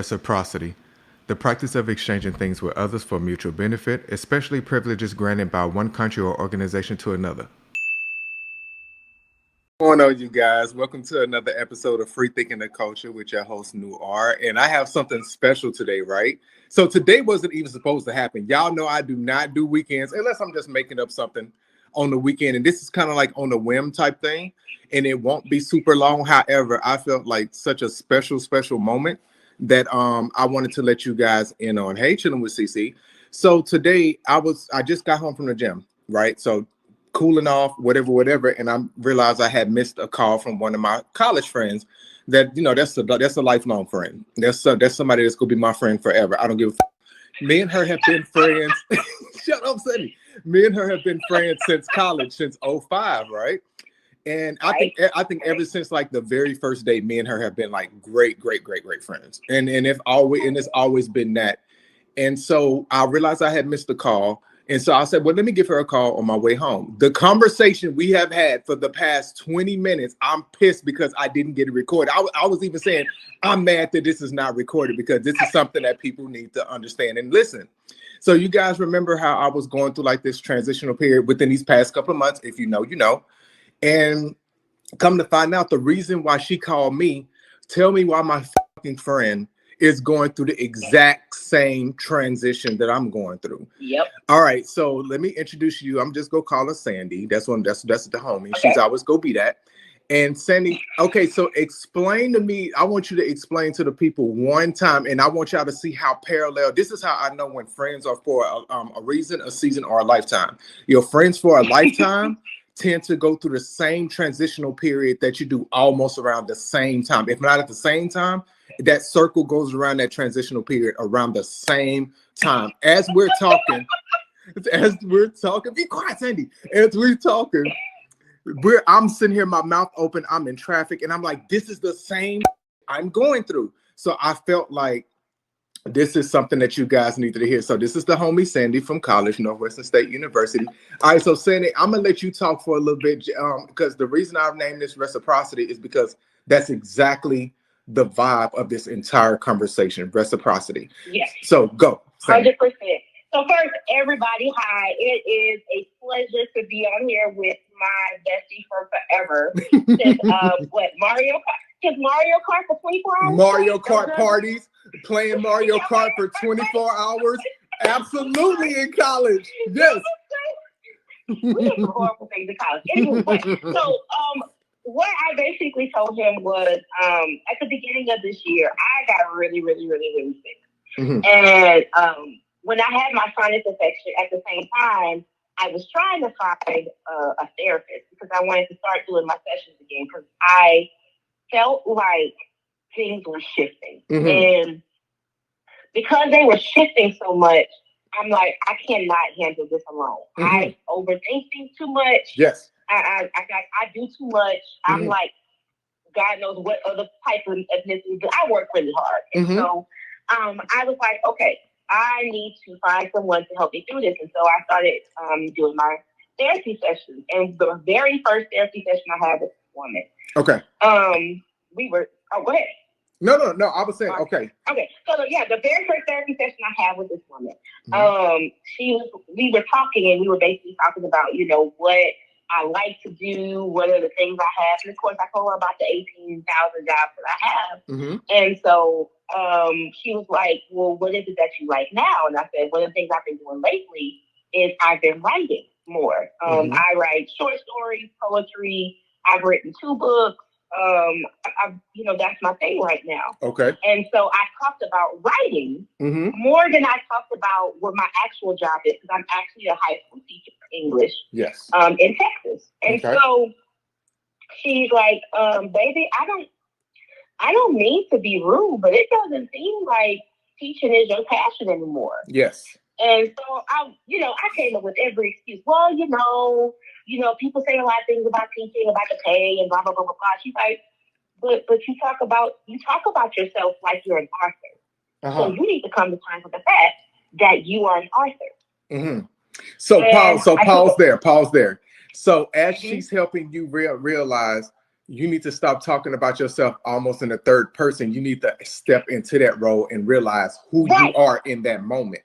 Reciprocity, the practice of exchanging things with others for mutual benefit, especially privileges granted by one country or organization to another. What's going on, you guys? Welcome to another episode of Free Thinking the Culture with your host, Noir. And I have something special today, right? So today wasn't even supposed to happen. Y'all know I do not do weekends unless I'm just making up something on the weekend. And this is kind of like on a whim type thing. And it won't be super long. However, I felt like such a special moment that I wanted to let you guys in on. Hey, chilling with CC. So today I just got home from the gym, right? So cooling off, whatever, and I realized I had missed a call from one of my college friends. That that's a lifelong friend. That's somebody that's gonna be my friend forever. I don't give a me and her have been friends. Shut up, Cindy. Me and her have been friends since college, since '05, right? And I think ever since like the very first day, me and her have been like great friends. And it's always been that. And so I realized I had missed the call. And so I said, well, let me give her a call on my way home. The conversation we have had for the past 20 minutes, I'm pissed because I didn't get it recorded. I was even saying, I'm mad that this is not recorded because this is something that people need to understand and listen. So you guys remember how I was going through like this transitional period within these past couple of months? If you know, you know. And come to find out, the reason why she called me, tell me why my fucking friend is going through the exact same transition that I'm going through. Yep. All right, so let me introduce you. I'm just gonna call her Sandy. That's the homie. Okay. She's always gonna be that. And Sandy, okay, so explain to me. I want you to explain to the people one time, and I want y'all to see how parallel. This is how I know when friends are for a reason, a season, or a lifetime. Your friends for a lifetime tend to go through the same transitional period that you do almost around the same time. If not at the same time, that circle goes around that transitional period around the same time. As we're talking, be quiet, Sandy. As we're talking, I'm sitting here, my mouth open, I'm in traffic, and I'm like, this is the same I'm going through. So I felt like this is something that you guys needed to hear. So this is the homie Sandy from college, Northwestern State University. All right, so Sandy, I'm gonna let you talk for a little bit because the reason I've named this Reciprocity is because that's exactly the vibe of this entire conversation, reciprocity. Yes. So go. 100%. So first, everybody, hi. It is a pleasure to be on here with my bestie for forever. Since Mario Kart? Since Mario Kart for 24 hours? Mario Kart parties, playing Mario Kart for 24 hours. Absolutely in college. Yes. We did some horrible things in college. Anyway, so what I basically told him was at the beginning of this year, I got really sick. Mm-hmm. And when I had my sinus infection at the same time, I was trying to find a therapist because I wanted to start doing my sessions again because I felt like things were shifting. Mm-hmm. And because they were shifting so much, I'm like, I cannot handle this alone. Mm-hmm. I overthink things too much. Yes. I do too much. Mm-hmm. I'm like, God knows what other type of ethnicity, but I work really hard. And Mm-hmm. so I was like, okay, I need to find someone to help me through this. And so I started doing my therapy sessions. And the very first therapy session I had with this woman. Okay. Go ahead. No. I was saying, okay. Okay. So the very first therapy session I had with this woman, we were talking and we were basically talking about, what I like to do, what are the things I have. And of course, I told her about the 18,000 jobs that I have. Mm-hmm. And so she was like, well, what is it that you like now? And I said, one of the things I've been doing lately is I've been writing more. I write short stories, poetry. I've written 2 books. That's my thing right now. Okay. And so I talked about writing more than I talked about what my actual job is because I'm actually a high school teacher for English. Yes. In Texas. And so she's like, baby, I don't mean to be rude, but it doesn't seem like teaching is your passion anymore. Yes. And so I came up with every excuse. Well, people say a lot of things about teaching, about the pay and blah, blah, blah, blah, blah. She's like, but you talk about yourself like you're an author. Uh-huh. So you need to come to terms with the fact that you are an author. Mm-hmm. So pause there. So as she's helping you realize you need to stop talking about yourself almost in the third person. You need to step into that role and realize who you are in that moment.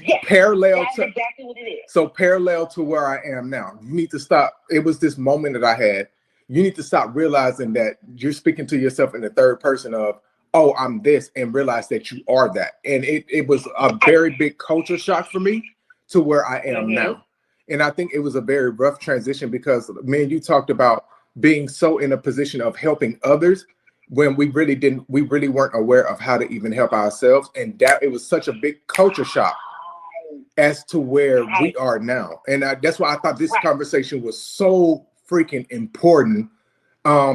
Yes, Parallel that's to exactly what it is. So parallel to where I am now, you need to stop. It was this moment that I had. You need to stop realizing that you're speaking to yourself in the third person of, oh, I'm this, and realize that you are that. And it was a very big culture shock for me to where I am now. And I think it was a very rough transition because, man, you talked about being so in a position of helping others when we really weren't aware of how to even help ourselves. And that it was such a big culture shock as to where we are now. And that's why I thought this conversation was so freaking important,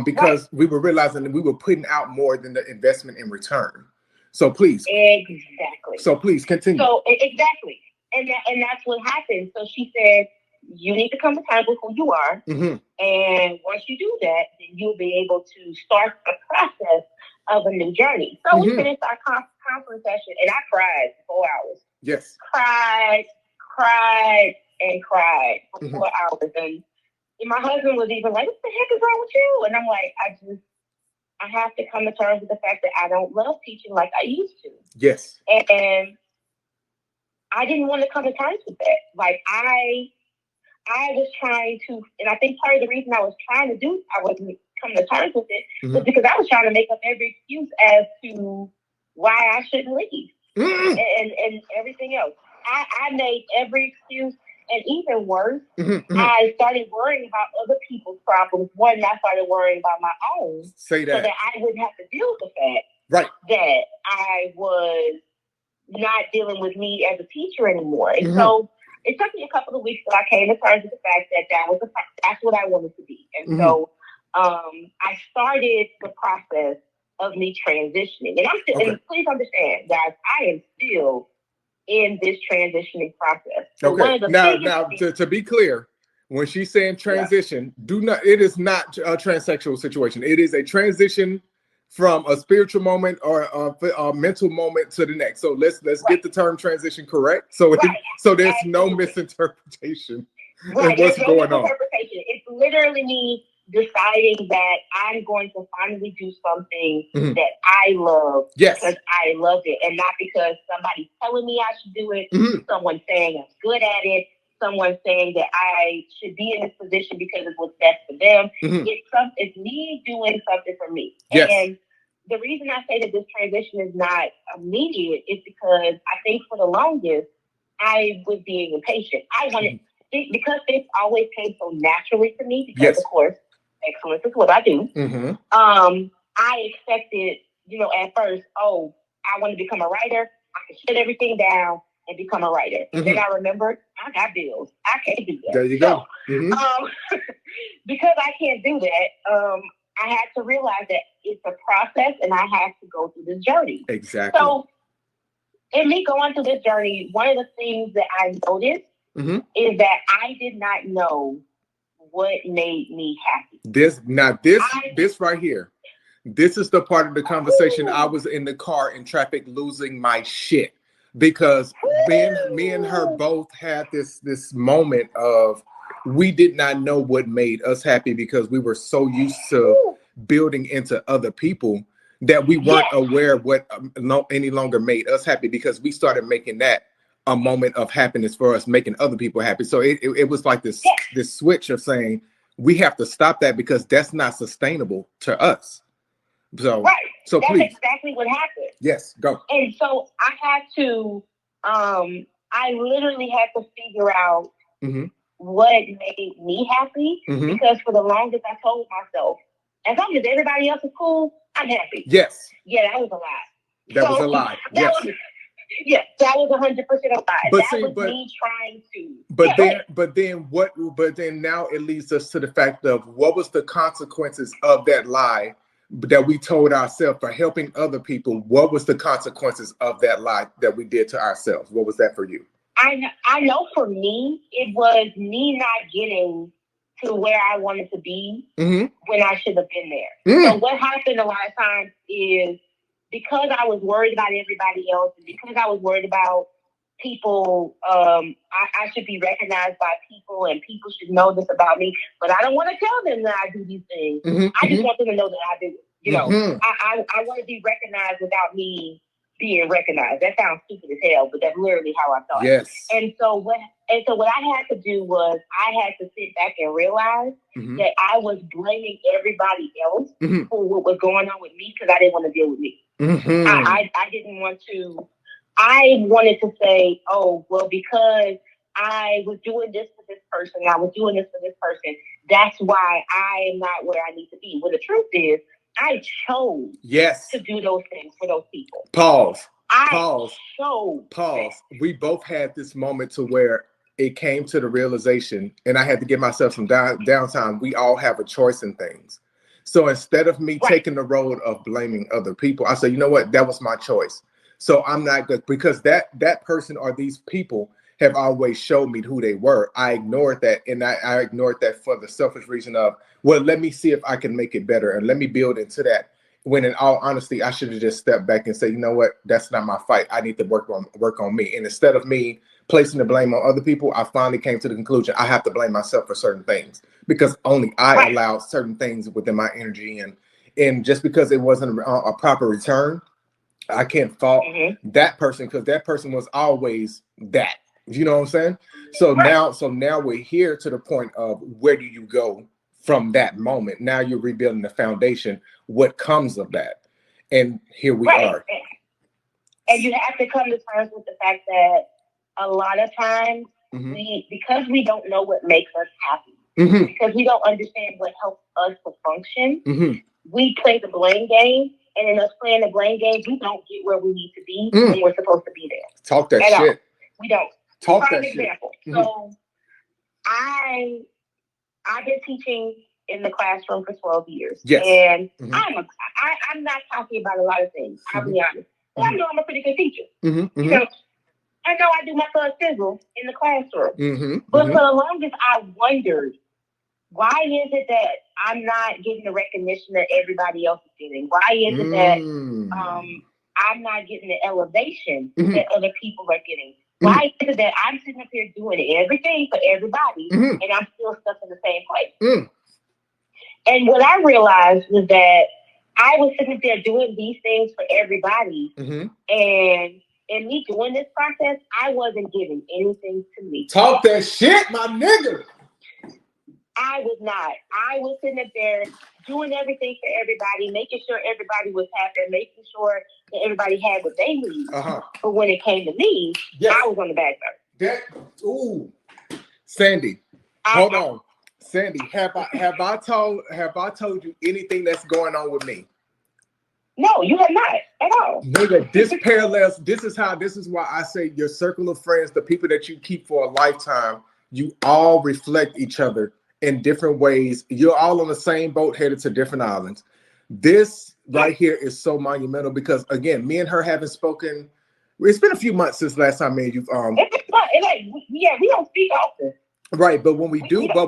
because we were realizing that we were putting out more than the investment in return. So please. Exactly. So please continue. So exactly. And that's what happened. So she said, you need to come to terms with who you are. And once you do that, then you'll be able to start the process of a new journey. So we finished our conference session, and I cried for 4 hours. Yes. Cried for 4 hours. And my husband was even like, what the heck is wrong with you? And I'm like, I have to come to terms with the fact that I don't love teaching like I used to. Yes. And I didn't want to come to terms with that. Like I was trying to, and I think part of the reason I was coming to terms with it was because I was trying to make up every excuse as to why I shouldn't leave and everything else. I made every excuse, and even worse, I started worrying about other people's problems. One, I started worrying about my own, so that I wouldn't have to deal with the fact that I was not dealing with me as a teacher anymore. And so it took me a couple of weeks till I came to terms with the fact that that's what I wanted to be. And so I started the process of me transitioning. And I'm still, and please understand, guys, I am still in this transitioning process. So now to be clear, when she's saying transition, it is not a transsexual situation. It is a transition from a spiritual moment or a mental moment to the next. So let's get the term transition correct. So so there's no misinterpretation in what's going on. It's literally me deciding that I'm going to finally do something that I love because I love it, and not because somebody's telling me I should do it, someone saying I'm good at it, someone saying that I should be in this position because it's what's best for them. It's me doing something for me. And the reason I say that this transition is not immediate is because I think for the longest I was being impatient. I wanted, because this always came so naturally to me, because of course excellence is what I do. I expected, at first, I want to become a writer. I can shut everything down and become a writer. And then I remembered, I got bills. I can't do that. There you go. Because I can't do that, I had to realize that it's a process and I have to go through this journey. Exactly. So in me going through this journey, one of the things that I noticed is that I did not know what made me happy. This right here, this is the part of the conversation. I was in the car in traffic losing my shit because me and her both had this moment of we did not know what made us happy because we were so used to building into other people that we weren't aware of what any longer made us happy, because we started making that a moment of happiness for us, making other people happy. So it was like this switch of saying we have to stop that because that's not sustainable to us. So so that's please. Exactly what happened. Yes, go. And so I had to I literally had to figure out what made me happy, because for the longest I told myself, as long as everybody else is cool, I'm happy. Yes. Yeah, that was a lie. That was a lie. Yes. That was 100% a lie. That was me trying to. But then now it leads us to the fact of what was the consequences of that lie that we told ourselves for helping other people. What was the consequences of that lie that we did to ourselves? What was that for you? I know for me, it was me not getting to where I wanted to be when I should have been there. So what happened a lot of times is, because I was worried about everybody else, and because I was worried about people, I should be recognized by people and people should know this about me, but I don't want to tell them that I do these things. I just want them to know that I do it. You know, I want to be recognized without me being recognized. That sounds stupid as hell, but that's literally how I thought. Yes. And so what I had to do was I had to sit back and realize that I was blaming everybody else for what was going on with me because I didn't want to deal with me. I didn't want to. I wanted to say, oh, well, because I was doing this for this person, I was doing this for this person, that's why I am not where I need to be. Well, the truth is, I chose to do those things for those people. Pause. We both had this moment to where it came to the realization, and I had to give myself some downtime. We all have a choice in things. So instead of me taking the road of blaming other people, I said, you know what? That was my choice. So I'm not good because that person or these people have always showed me who they were. I ignored that, and I ignored that for the selfish reason of, well, let me see if I can make it better and let me build into that. When in all honesty, I should have just stepped back and said, you know what, that's not my fight. I need to work on me. And instead of me placing the blame on other people, I finally came to the conclusion I have to blame myself for certain things because only I allowed certain things within my energy, and just because it wasn't a proper return, I can't fault that person because that person was always that. You know what I'm saying? So now we're here to the point of where do you go from that moment? Now you're rebuilding the foundation. What comes of that? And here we are. And you have to come to terms with the fact that a lot of times because we don't know what makes us happy, because we don't understand what helps us to function, we play the blame game. And in us playing the blame game, we don't get where we need to be when we're supposed to be there. Talk that shit. We don't. Talk that example. Shit. So I've been teaching in the classroom for 12 years. Yes. And I'm not talking about a lot of things, I'll be honest. But I know I'm a pretty good teacher. You know, I know I do my third sizzle in the classroom. But for the longest, I wondered, why is it that I'm not getting the recognition that everybody else is getting? Why is it that I'm not getting the elevation that other people are getting? Why is it that I'm sitting up here doing everything for everybody and I'm still stuck in the same place? And what I realized was that I was sitting there doing these things for everybody, and in me doing this process, I wasn't giving anything to me. Talk that shit, my nigga. I was not. I was sitting up there doing everything for everybody, making sure everybody was happy, making sure that everybody had what they needed. But when it came to me, I was on the back burner. Sandy, hold on. Sandy, have I told you anything that's going on with me? No, you have not at all. Nigga, this parallels. This is why I say your circle of friends, the people that you keep for a lifetime, you all reflect each other in different ways. You're all on the same boat headed to different islands. This right here is so monumental because again, me and her haven't spoken. It's been a few months since last time me and you we don't speak often. Right, but when we do call each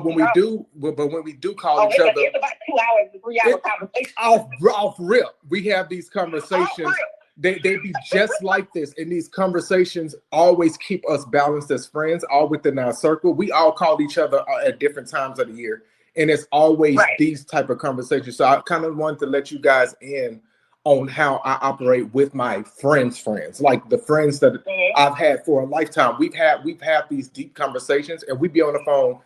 other, it's about 2 hours, 3 hour conversation. Off rip, we have these conversations. They be just like this, and these conversations always keep us balanced as friends, all within our circle. We all call each other at different times of the year, and it's always these type of conversations. So I kind of wanted to let you guys in on how I operate with my friends, like the friends that I've had for a lifetime. We've had these deep conversations, and we be on the phone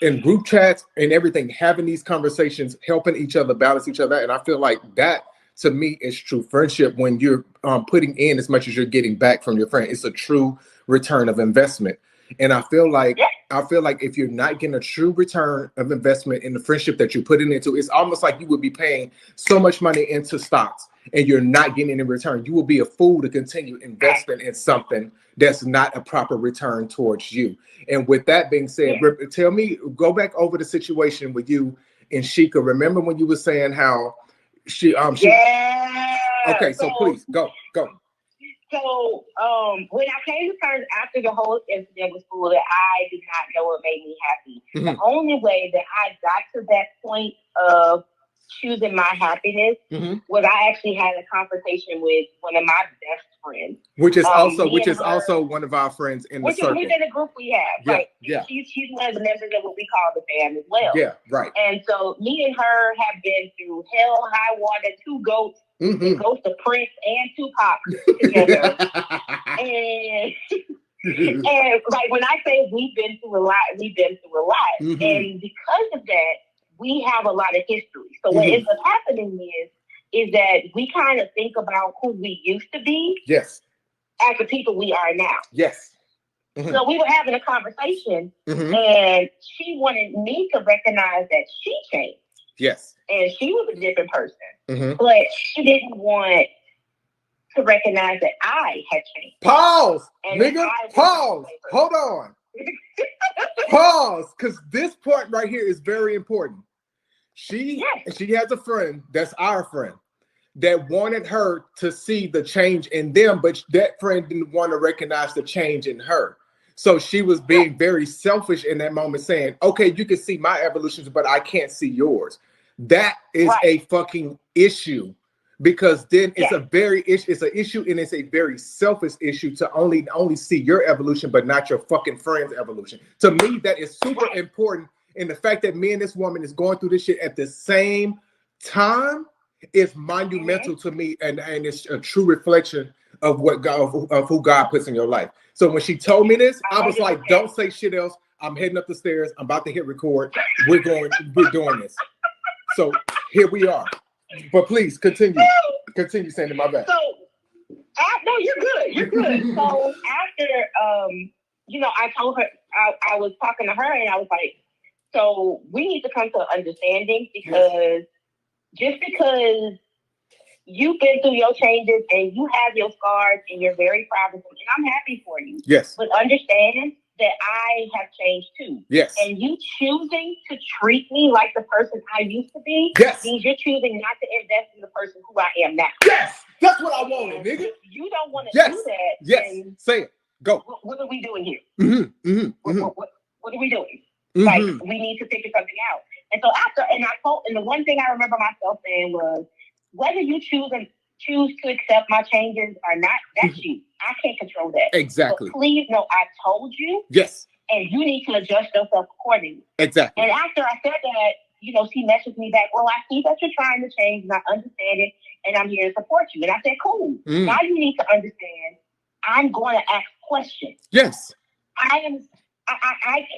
in group chats and everything, having these conversations, helping each other, balance each other. And I feel like that to me is true friendship when you're putting in as much as you're getting back from your friend. It's a true return of investment. And I feel like if you're not getting a true return of investment in the friendship that you're putting into, it's almost like you would be paying so much money into stocks and you're not getting any return. You will be a fool to continue investing in something that's not a proper return towards you. And with that being said, tell me, go back over the situation with you and Sheikah. Remember when you were saying how she okay, so please go. So when I came to terms after the whole incident with school that I did not know what made me happy, the only way that I got to that point of choosing my happiness was I actually had a conversation with one of my best friends, which is also one of our friends in the circle. Within the group we have. Yeah, right? Yeah. She's one of the members of what we call the fam as well. Yeah, right. And so me and her have been through hell, high water, two goats, the ghost of Prince and Tupac together. and and like when I say we've been through a lot, and because of that, we have a lot of history. So what ends up happening is that we kind of think about who we used to be, yes, as the people we are now. Yes. So we were having a conversation, and she wanted me to recognize that she changed. Yes, and she was a different person, but she didn't want to recognize that I had changed. Pause, nigga. Pause. Hold on. Pause, because this part right here is very important. She has a friend that's our friend that wanted her to see the change in them, but that friend didn't want to recognize the change in her. So she was being very selfish in that moment, saying, okay, you can see my evolutions, but I can't see yours. That is a fucking issue, because then it's it's an issue, and it's a very selfish issue to only see your evolution, but not your fucking friend's evolution. To me, that is super important. And the fact that me and this woman is going through this shit at the same time is monumental to me, and it's a true reflection of what God, of who God puts in your life. So when she told me this, I was like, don't say shit else. I'm heading up the stairs. I'm about to hit record. We're doing this. So here we are. But please continue, Sandy. My bad. So, no, you're good. You're good. So after, I told her, I was talking to her, and I was like, so we need to come to understanding, because just because you've been through your changes and you have your scars and you're very proud of them, and I'm happy for you. Yes. But understand that I have changed too. Yes. And you choosing to treat me like the person I used to be means you're choosing not to invest in the person who I am now. Yes. That's what I wanted, nigga. If you don't want to do that, then say it. Go. What are we doing here? What are we doing? Like, we need to figure something out. And so and the one thing I remember myself saying was, whether you choose to accept my changes or not, that's you. I can't control that. Exactly. But please know I told you. Yes. And you need to adjust yourself accordingly. Exactly. And after I said that, she messaged me back, well, I see that you're trying to change and I understand it, and I'm here to support you. And I said, cool. Now you need to understand, I'm going to ask questions. Yes. I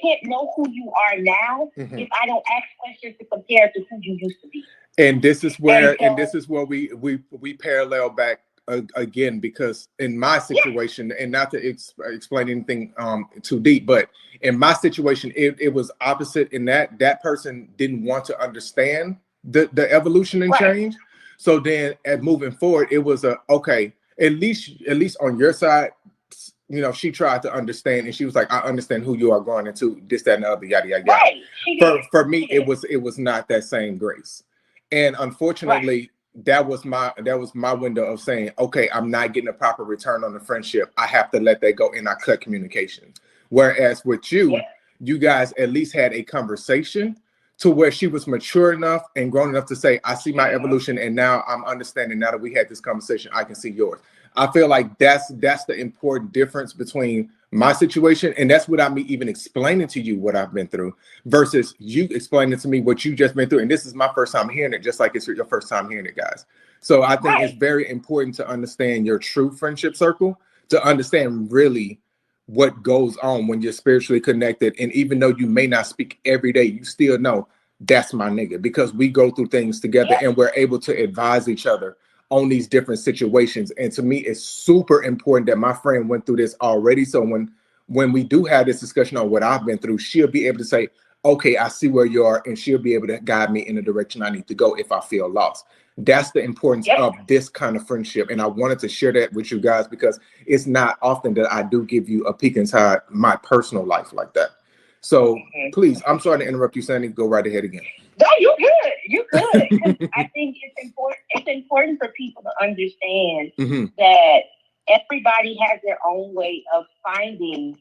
can't know who you are now if I don't ask questions to compare to who you used to be. And this is where we parallel back again, because in my situation, and not to explain anything too deep, but in my situation, it was opposite in that person didn't want to understand the evolution and change. So then, at moving forward, it was okay. At least on your side, she tried to understand, and she was like, I understand who you are going into, this, that, and the other, yada, yada, yada. For me, it was not that same grace. And unfortunately, that was my window of saying, okay, I'm not getting a proper return on the friendship. I have to let that go, and I cut communication. Whereas with you, you guys at least had a conversation to where she was mature enough and grown enough to say, I see my evolution, and now I'm understanding. Now that we had this conversation, I can see yours. I feel like that's the important difference between my situation, and that's without me even explaining to you what I've been through, versus you explaining to me what you just been through. And this is my first time hearing it, just like it's your first time hearing it, guys. So I think it's very important to understand your true friendship circle, to understand really what goes on when you're spiritually connected. And even though you may not speak every day, you still know that's my nigga, because we go through things together and we're able to advise each other on these different situations. And to me, it's super important that my friend went through this already. So when we do have this discussion on what I've been through, she'll be able to say, okay, I see where you are, and she'll be able to guide me in the direction I need to go if I feel lost. That's the importance of this kind of friendship. And I wanted to share that with you guys, because it's not often that I do give you a peek inside my personal life like that. So please, I'm sorry to interrupt you, Sandy. Go right ahead again. No, you good. You good. I think it's important. It's important for people to understand that everybody has their own way of finding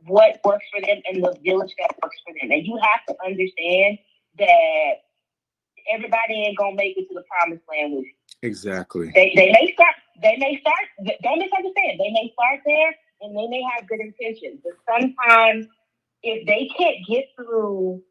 what works for them and the village that works for them. And you have to understand that everybody ain't gonna make it to the promised land with you. Exactly. They may start. Don't misunderstand. They may start there, and they may have good intentions. But sometimes, if they can't get through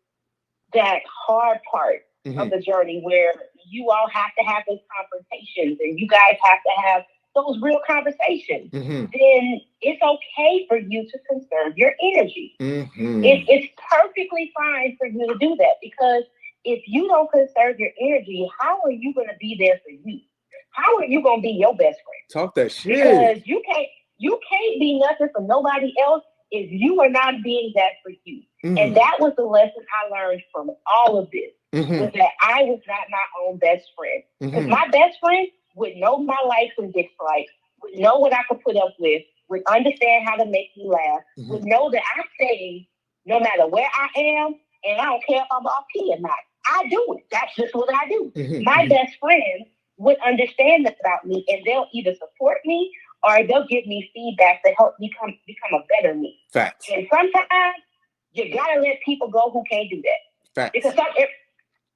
that hard part of the journey, where you all have to have those confrontations, and you guys have to have those real conversations, then it's okay for you to conserve your energy. It's perfectly fine for you to do that, because if you don't conserve your energy, how are you going to be there for you? How are you going to be your best friend? Talk that shit. Because you can't be nothing for nobody else if you are not being that for you. And that was the lesson I learned from all of this, was that I was not my own best friend. Because my best friend would know my likes and dislikes, would know what I could put up with, would understand how to make me laugh, would know that I stay no matter where I am, and I don't care if I'm off key or not. I do it. That's just what I do. My best friend would understand that about me, and they'll either support me or they'll give me feedback to help me become a better me. Facts. And sometimes you gotta let people go who can't do that. Facts. Because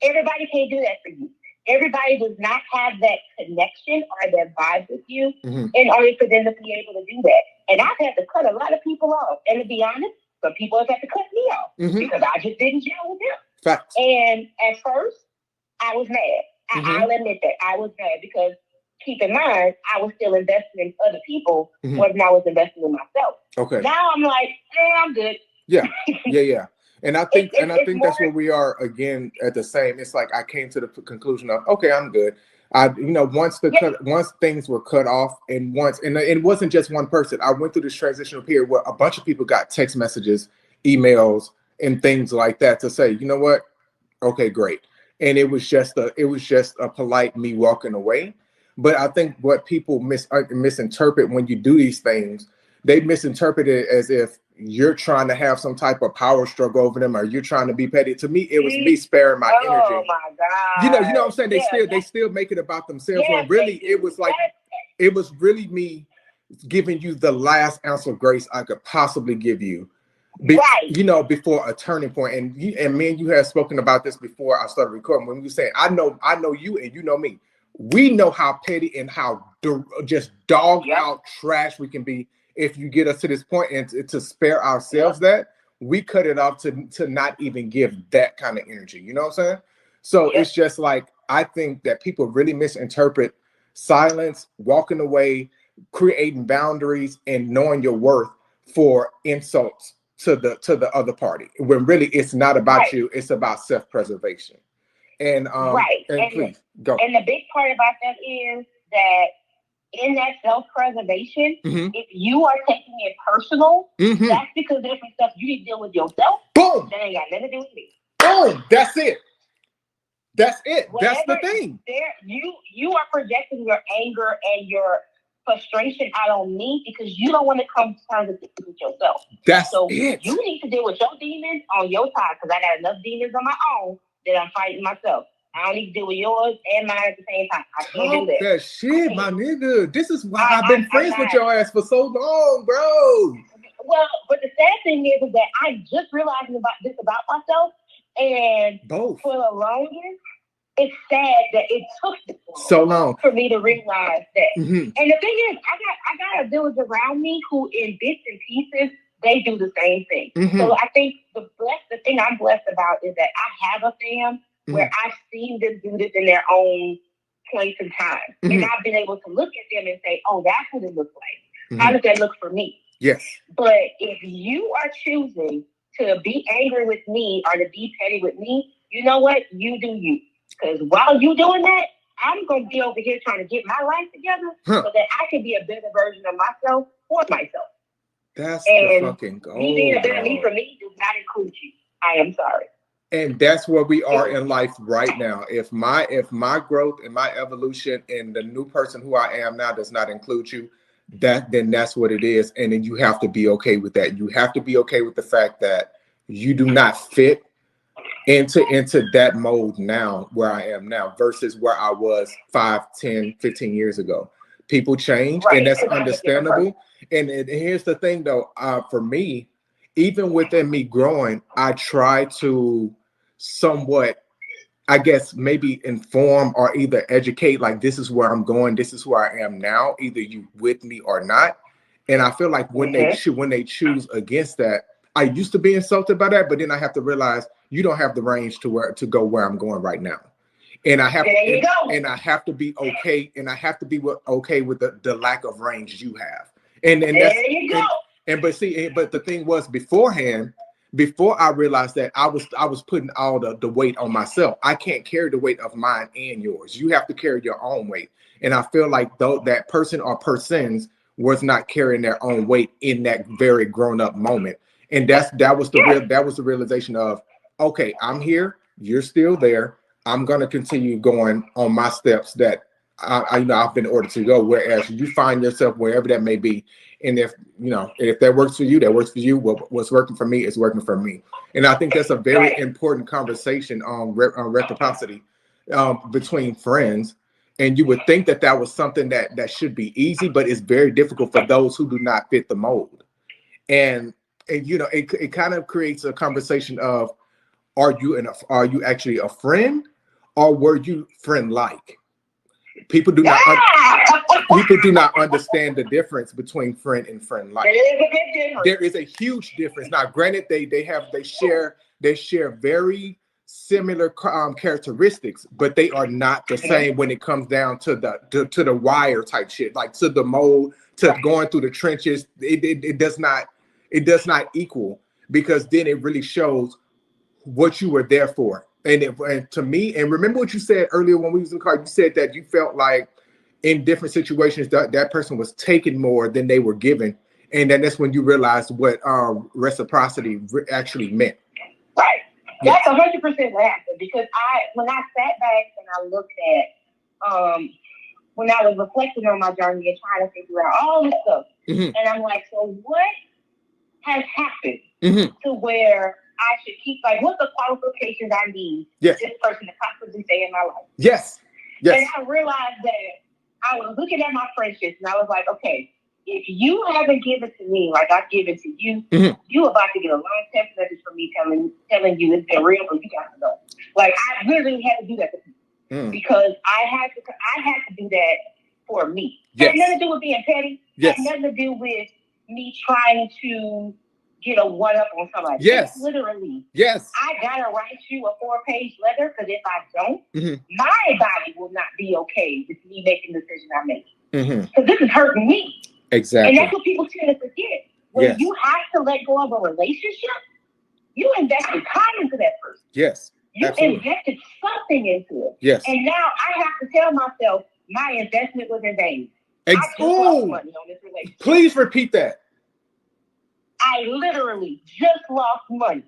everybody can't do that for you. Everybody does not have that connection or that vibe with you in order for them to be able to do that. And I've had to cut a lot of people off. And to be honest, some people have had to cut me off because I just didn't gel with them. Facts. And at first, I was mad. I'll admit that. I was mad because, keep in mind, I was still investing in other people more than I was investing in myself. Okay. Now I'm like, I'm good. Yeah. And I think that's where we are again at the same. It's like I came to the conclusion of, okay, I'm good. Once things were cut off, and it wasn't just one person. I went through this transitional period where a bunch of people got text messages, emails, and things like that to say, you know what? Okay, great. And it was just a polite me walking away. But I think what people misinterpret when you do these things, they misinterpret it as if you're trying to have some type of power struggle over them, or you're trying to be petty. To me, it was me sparing my energy. Oh my God. You know what I'm saying? They still make it about themselves. When really it was like, it was really me giving you the last ounce of grace I could possibly give you. Before a turning point. And me and you have spoken about this before I started recording. When you say, I know you and you know me. We know how petty and how just dogged out trash we can be if you get us to this point, and to spare ourselves that, we cut it off to not even give that kind of energy. You know what I'm saying? So it's just like, I think that people really misinterpret silence, walking away, creating boundaries, and knowing your worth for insults to the other party, when really it's not about you, it's about self-preservation. And and please go. And the big part about that is that in that self-preservation, if you are taking it personal, that's because there's some stuff you need to deal with yourself. Boom. That ain't got nothing to do with me. Boom. That's it. That's the thing. You are projecting your anger and your frustration out on me because you don't want to come to terms with yourself. So you need to deal with your demons on your time, because I got enough demons on my own that I'm fighting myself. I don't need to deal with yours and mine at the same time. I can't do that shit, my nigga. This is why I've been friends with your ass for so long, bro. Well, but the sad thing is that I just realized about myself, and both for the longest, it's sad that it took so long for me to realize that. And the thing is, I got a village around me who, in bits and pieces, they do the same thing. So I think the thing I'm blessed about is that I have a fam where I've seen them do this in their own place and time. And I've been able to look at them and say, oh, that's what it looks like. How does that look for me? Yes. But if you are choosing to be angry with me or to be petty with me, you know what? You do you. Because while you doing that, I'm going to be over here trying to get my life together so that I can be a better version of myself for myself. That's the fucking goal. Me being a better me for me does not include you. I am sorry. And that's where we are in life right now. If my growth and my evolution and the new person who I am now does not include you, then that's what it is. And then you have to be okay with that. You have to be okay with the fact that you do not fit into that mode now, where I am now versus where I was 5, 10, 15 years ago. People change, and that's understandable. And here's the thing though, for me, even within me growing, I try to somewhat I guess maybe inform or either educate, like this is where I'm going, this is where I am now, either you with me or not. And I feel like when when they choose against that, I used to be insulted by that, but then I have to realize you don't have the range to go where I'm going right now. And I have and I have to be okay, and I have to be okay with the lack of range you have. And that's but see, but the thing was beforehand, before I realized that I was putting all the weight on myself. I can't carry the weight of mine and yours. You have to carry your own weight. And I feel like though that person or persons was not carrying their own weight in that very grown up moment. And that was the realization of, okay, I'm here, you're still there. I'm gonna continue going on my steps that I I've been ordered to go. Whereas you find yourself wherever that may be, and if that works for you, that works for you. What's working for me is working for me. And I think that's a very important conversation on reciprocity between friends. And you would think that that was something that should be easy, but it's very difficult for those who do not fit the mold. And it kind of creates a conversation of, are you actually a friend, or were you friend like? People do not people do not understand the difference between friend and friend like. There is a huge difference. Now, granted, they share very similar characteristics, but they are not the same when it comes down to the wire type shit, like to the mold, to going through the trenches. It does not equal, because then it really shows what you were there for. And to me, and remember what you said earlier when we was in the car, you said that you felt like in different situations that person was taking more than they were given. And then that's when you realized what reciprocity actually meant. Right. That's 100% what happened, because when I sat back and I looked at, when I was reflecting on my journey and trying to figure out all this stuff, and I'm like, so what has happened to where I should keep, like, what's the qualifications I need for this person to constantly stay in my life? Yes. And I realized that I was looking at my friendships and I was like, okay, if you haven't given to me like I've given to you, you about to get a long text message from me telling you it's been real, but you got to know. Like, I literally had to do that to people because I had to do that for me. It had nothing to do with being petty. It had nothing to do with me trying to get a one-up on somebody. It's literally, I gotta write you a 4-page letter, because if I don't, my body will not be okay with me making the decision I make. Because this is hurting me. Exactly. And that's what people tend to forget. When you have to let go of a relationship, you invested time into that person. You invested something into it. And now I have to tell myself my investment was in vain. I just lost money on this relationship. Please repeat that. I literally just lost money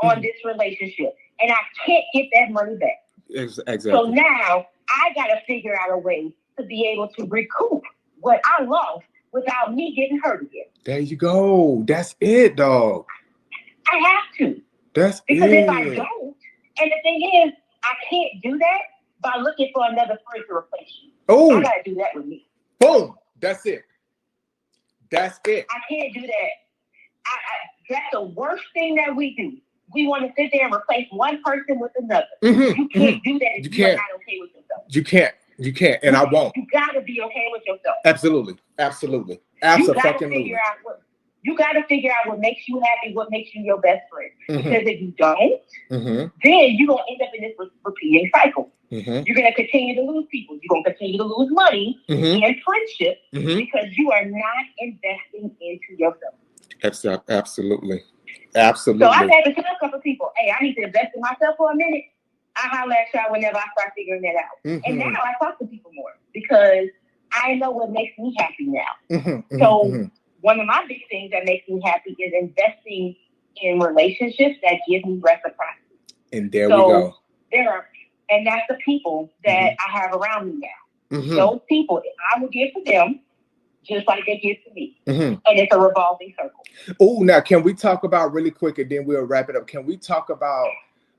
on this relationship, and I can't get that money back. Exactly. So now I got to figure out a way to be able to recoup what I lost without me getting hurt again. There you go. That's it, dog. I have to. Because if I don't, and the thing is, I can't do that by looking for another friend to replace you. I got to do that with me. Boom. That's it. That's it. I can't do that. That's the worst thing that we do. We want to sit there and replace one person with another. You can't do that if you're not okay with yourself. You can't, and I won't. You gotta be okay with yourself. Absolutely. You gotta figure out what makes you happy, what makes you your best friend. Because if you don't, then you're gonna end up in this repeating cycle. You're gonna continue to lose people. You're gonna continue to lose money and friendship because you are not investing into yourself. Absolutely. So I've had to tell a couple people, hey, I need to invest in myself for a minute. I holler at y'all whenever I start figuring that out. And now I talk to people more because I know what makes me happy now. So one of my big things that makes me happy is investing in relationships that give me reciprocity. And there we go. And that's the people that I have around me now. Those people, I will give to them just like they give to me. And it's a revolving circle. Oh, now can we talk about really quick, and then we'll wrap it up. Can we talk about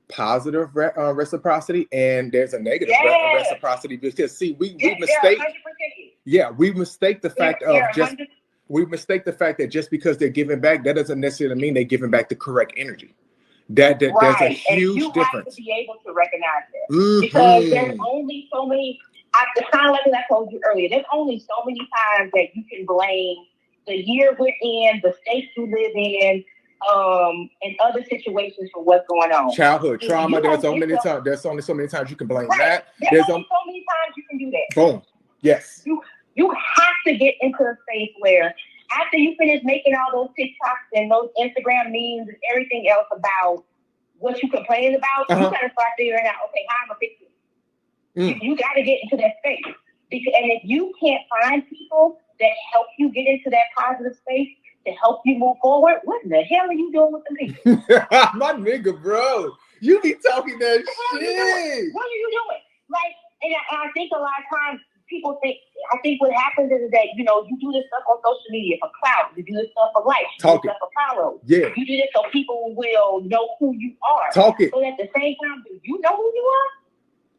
positive reciprocity, and there's a negative reciprocity? Because see, we mistake. We mistake the fact we mistake the fact that just because they're giving back, that doesn't necessarily mean they're giving back the correct energy. There's a Right. And huge you have difference. to be able to recognize that. Because there's only so many, it's kind of like I told you earlier, there's only so many times that you can blame the year we're in, the state you live in, and other situations for what's going on. Childhood trauma, there's only so many times you can blame that. There's only so many times you can do that. Boom. Yes. You have to get into a space where after you finish making all those TikToks and those Instagram memes and everything else about what you complain about, you gotta start figuring out, okay, how I'm gonna fix it. You gotta get into that space. And if you can't find people that help you get into that positive space to help you move forward, what in the hell are you doing with them people? My nigga, bro. You be talking that shit. What are you doing? Like, and I think a lot of times people think, I think what happens is that, you do this stuff on social media for clout. You do this stuff for likes. You do this stuff for follow. Yeah. You do this so people will know who you are. Talk it. But at the same time, do you know who you are?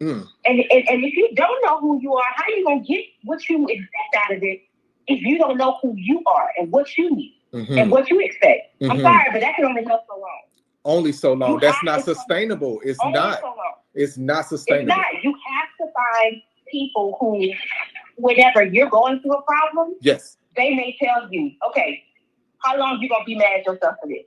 And if you don't know who you are, how are you going to get what you expect out of it if you don't know who you are and what you need and what you expect? I'm sorry, but that can only help so long. Only so long. That's not sustainable. It's not. So long. It's not sustainable. It's not. You have to find people who, whenever you're going through a problem, yes, they may tell you, okay, how long you gonna be mad at yourself for this?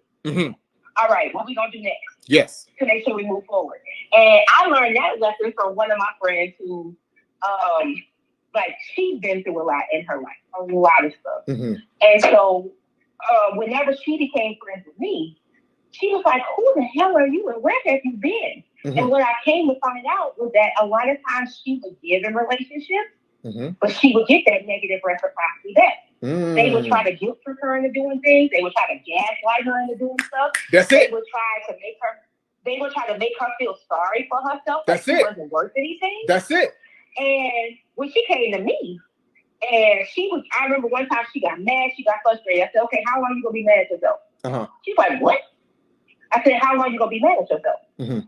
All right, what we gonna do next? Yes, to make sure we move forward. And I learned that lesson from one of my friends who, she's been through a lot in her life, a lot of stuff. And so, whenever she became friends with me, she was like, who the hell are you and where have you been? And what I came to find out was that a lot of times she would give in relationships, but she would get that negative reciprocity back. They would try to guilt trip her into doing things. They would try to gaslight her into doing stuff. They would try to make her feel sorry for herself. She wasn't worth anything. That's it. And when she came to me, and I remember one time she got mad, she got frustrated. I said, okay, how long are you going to be mad at yourself? She's like, what? I said, how long are you going to be mad at yourself?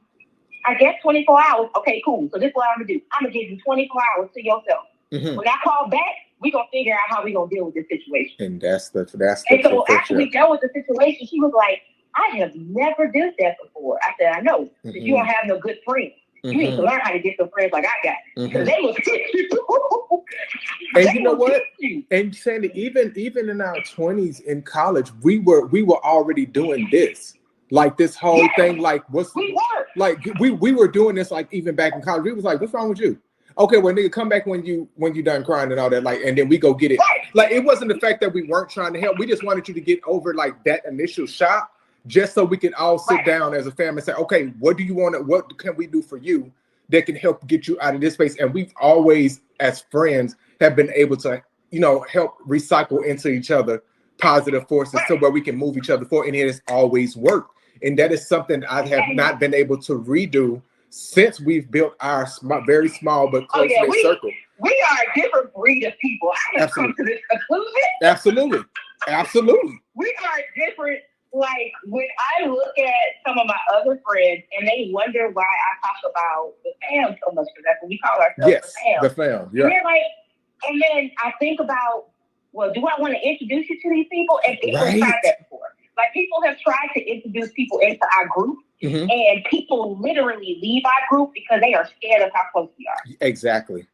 I guess 24 hours. Okay, cool. So this is what I'm going to do. I'm going to give you 24 hours to yourself. When I call back, we're going to figure out how we're going to deal with this situation. And that's the And so after we dealt with the situation, she was like, I have never did that before. I said, I know, because you don't have no good friends. You need to learn how to get some friends like I got. Because they will kick you. And you know what? And Sandy, even in our 20s in college, we were already doing this. Like this whole thing, like we were doing this like even back in college. We was like, what's wrong with you? Okay, well, nigga, come back when you done crying and all that, like, and then we go get it. Like, it wasn't the fact that we weren't trying to help. We just wanted you to get over like that initial shock, just so we could all sit down as a family and say, okay, what do you want? What can we do for you that can help get you out of this space? And we've always, as friends, have been able to, help recycle into each other positive forces so where we can move each other forward. And it has always worked. And that is something I have not been able to redo since we've built our very small but close-knit circle. We are a different breed of people. I have come to this conclusion. Absolutely. We are different. Like, when I look at some of my other friends and they wonder why I talk about the fam so much, because that's what we call ourselves, the fam. Yeah. And they're like, and then I think about, well, do I want to introduce you to these people? And people have tried that before. Like, people have tried to introduce people into our group, and people literally leave our group because they are scared of how close we are. Exactly.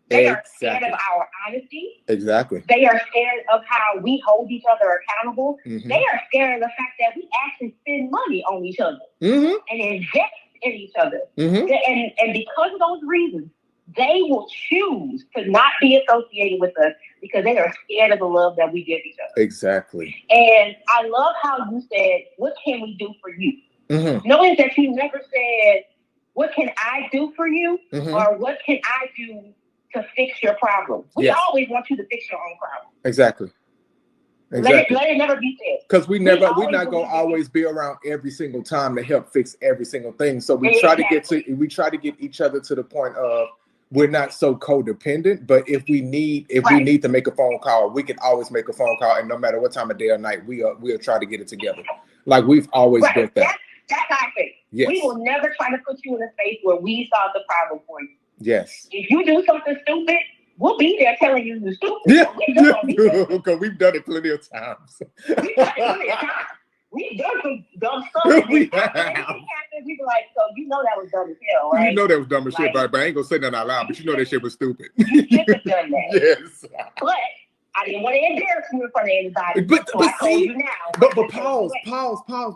They are scared of our honesty. Exactly. They are scared of how we hold each other accountable. They are scared of the fact that we actually spend money on each other and invest in each other. And because of those reasons, they will choose to not be associated with us because they are scared of the love that we give each other. Exactly. And I love how you said, what can we do for you? Notice that you never said, what can I do for you? Or what can I do to fix your problem? We always want you to fix your own problem. Exactly. Let it never be said. Because we're not gonna always be around every single time to help fix every single thing. So we try to get each other to the point of we're not so codependent, but if we need to make a phone call, we can always make a phone call, and no matter what time of day or night, we'll try to get it together. Like, we've always built that. That's our thing. Yes. We will never try to put you in a space where we solve the problem for you. Yes. If you do something stupid, we'll be there telling you you're stupid. Yeah, because we've done it plenty of times. We've done it plenty of times. we've done some dumb stuff. We And have. then we be like, so you know that was dumb as hell, right? You know that was dumb as shit, Like, but I ain't gonna say that out loud. But you know that shit was stupid. You should have done that. Yes. But I didn't want to embarrass you in front of anybody. But so I told see, you now. but pause.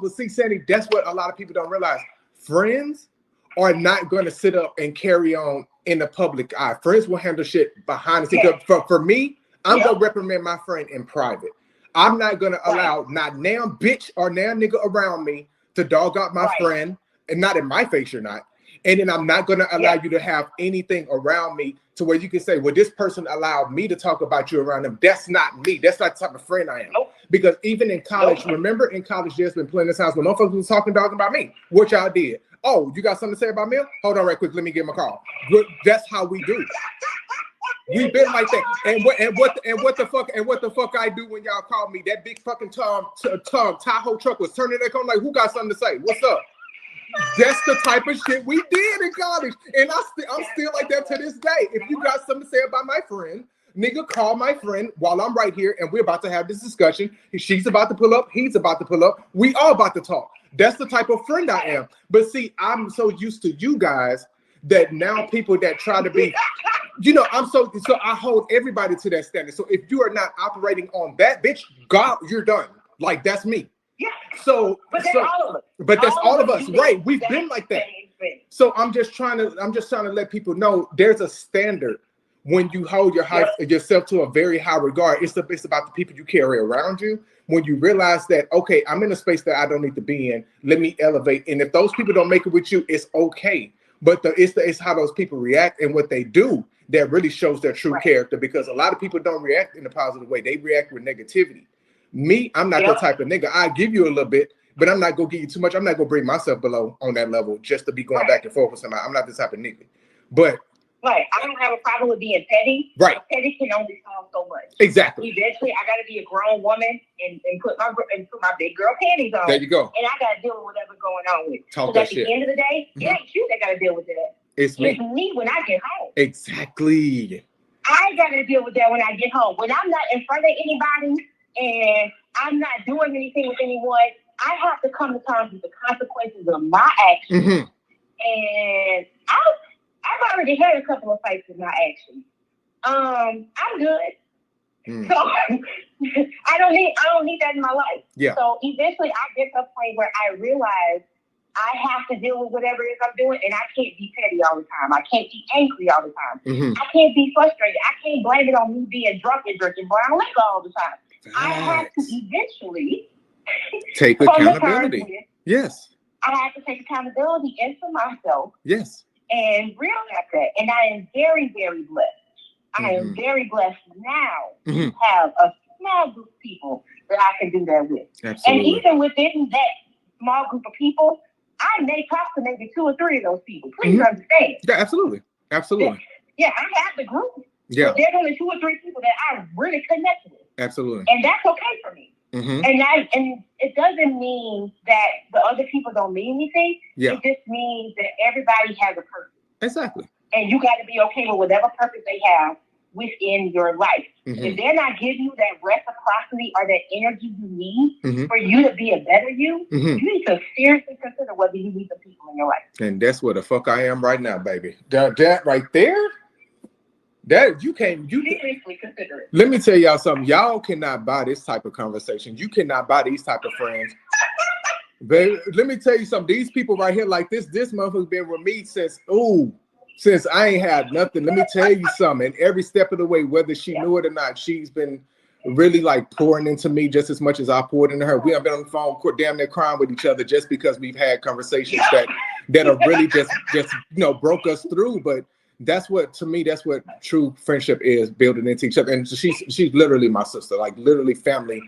But see, Sandy, that's what a lot of people don't realize. Friends are not going to sit up and carry on in the public eye. Friends will handle shit behind the scenes. Yes. For me, I'm gonna reprimand my friend in private. I'm not gonna allow not now bitch or now nigga around me to dog out my friend, and not in my face, you're not. And then I'm not gonna allow you to have anything around me to where you can say, well, this person allowed me to talk about you around them. That's not me. That's not the type of friend I am. Nope. Because even in college, remember in college, there's been plenty of times when motherfuckers was talking dog about me. What y'all did? Oh, you got something to say about me? Hold on right quick. Let me give him a call. That's how we do. We've been like that. And what the fuck I do when y'all call me? That big fucking Tahoe truck was turning that corner like, who got something to say? What's up? That's the type of shit we did in college. And I'm still like that to this day. If you got something to say about my friend, nigga, call my friend while I'm right here and we're about to have this discussion. She's about to pull up. He's about to pull up. We all about to talk. That's the type of friend I am. But see, I'm so used to you guys that now people that try to be, I'm so I hold everybody to that standard. So if you are not operating on that, bitch, God, you're done. Like, that's me. Yeah. But that's all of us. But that's all of us, right? We've been like that. So I'm just trying to let people know there's a standard when you hold yourself to a very high regard. It's about the people you carry around you. When you realize that, okay, I'm in a space that I don't need to be in, let me elevate. And if those people don't make it with you, it's okay. But it's how those people react and what they do that really shows their true character. Because a lot of people don't react in a positive way; they react with negativity. Me, I'm not that type of nigga. I give you a little bit, but I'm not gonna give you too much. I'm not gonna bring myself below on that level just to be going back and forth with somebody. I'm not the type of nigga. But I don't have a problem with being petty. Right. Petty can only solve so much. Exactly. Eventually, I got to be a grown woman and put my big girl panties on. There you go. And I got to deal with whatever's going on with. Talk that at shit. the end of the day, it ain't you that got to deal with that. It's me. It's me when I get home. Exactly. I got to deal with that when I get home. When I'm not in front of anybody and I'm not doing anything with anyone, I have to come to terms with the consequences of my actions. And I've already had a couple of fights with my actions. I'm good. So I don't need that in my life. Yeah. So eventually I get to a point where I realize I have to deal with whatever it is I'm doing, and I can't be petty all the time. I can't be angry all the time. I can't be frustrated. I can't blame it on me being drunk and drinking brown liquor all the time. I have to eventually take accountability. Yes. I have to take accountability into myself. Yes. And realize that. And I am very, very blessed. I am very blessed now to have a small group of people that I can do that with. Absolutely. And even within that small group of people, I may talk to maybe 2 or 3 of those people. Please understand. Yeah, absolutely. Absolutely. Yeah, I have the group. Yeah. But there's only 2 or 3 people that I really connect with. Absolutely. And that's okay for me. And it doesn't mean that the other people don't mean anything. Yeah. It just means that everybody has a purpose. Exactly. And you got to be okay with whatever purpose they have within your life. If they're not giving you that reciprocity or that energy you need for you to be a better you, you need to seriously consider whether you need the people in your life. And that's where the fuck I am right now, baby. That right there, that you seriously consider it. Let me tell y'all something. Y'all cannot buy this type of conversation. You cannot buy these type of friends. Baby, let me tell you something. These people right here, like this motherfucker's been with me since I ain't had nothing. Let me tell you something. And every step of the way, whether she knew it or not, she's been really like pouring into me just as much as I poured into her. We have been on the phone, damn near crying with each other just because we've had conversations that are really just broke us through. But that's what true friendship is, building into each other. And she's literally my sister, like literally family.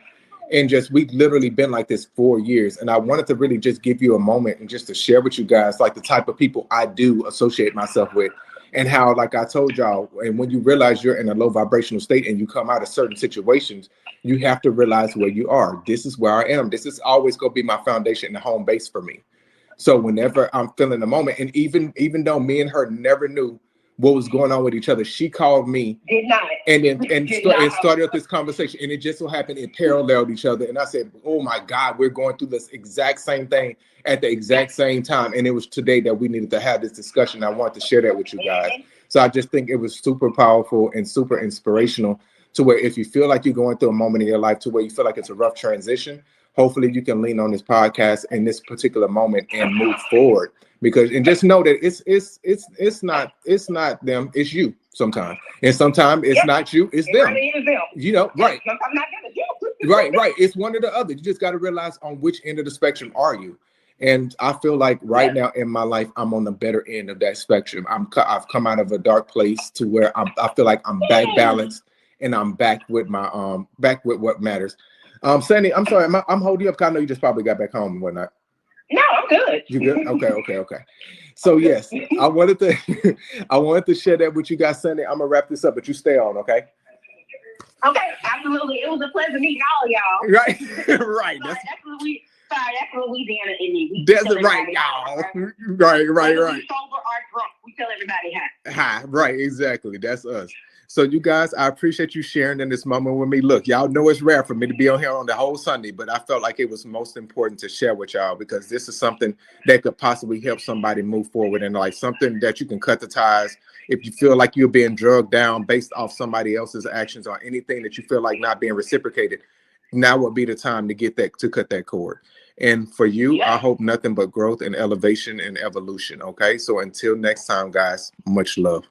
And we've literally been like this 4 years. And I wanted to really just give you a moment and just to share with you guys, like the type of people I do associate myself with and how, like I told y'all, and when you realize you're in a low vibrational state and you come out of certain situations, you have to realize where you are. This is where I am. This is always going to be my foundation and the home base for me. So whenever I'm feeling the moment, and even though me and her never knew what was going on with each other. She called me, Did not. and started up this conversation, and it just so happened it paralleled each other. And I said, "Oh my God, we're going through this exact same thing at the exact same time." And it was today that we needed to have this discussion. I wanted to share that with you guys. So I just think it was super powerful and super inspirational, to where if you feel like you're going through a moment in your life to where you feel like it's a rough transition, hopefully you can lean on this podcast in this particular moment and move forward. Because, and just know that it's not them, it's you sometimes, and sometimes it's not you, it's them. Really is them. You know, right? Sometimes not them. Right. It's one or the other. You just got to realize on which end of the spectrum are you. And I feel like right now in my life, I'm on the better end of that spectrum. I've come out of a dark place to where I feel like I'm back balanced, and I'm back with my back with what matters. Sandy, I'm sorry, I'm holding you up. 'Cause I know you just probably got back home and whatnot. No, I'm good. You good? Okay. So yes, I wanted to share that with you guys, Sandy. I'm gonna wrap this up, but you stay on, okay? Okay, absolutely. It was a pleasure meeting all y'all. Right, right. That's Louisiana in me. That's right, y'all. Right. Whether we sober or drunk, we tell everybody hi. Hi, right, exactly. That's us. So you guys, I appreciate you sharing in this moment with me. Look, y'all know it's rare for me to be on here on the whole Sunday, but I felt like it was most important to share with y'all, because this is something that could possibly help somebody move forward, and like something that you can cut the ties if you feel like you're being drugged down based off somebody else's actions or anything that you feel like not being reciprocated. Now would be the time to cut that cord. And for you, I hope nothing but growth and elevation and evolution. Okay. So until next time, guys, much love.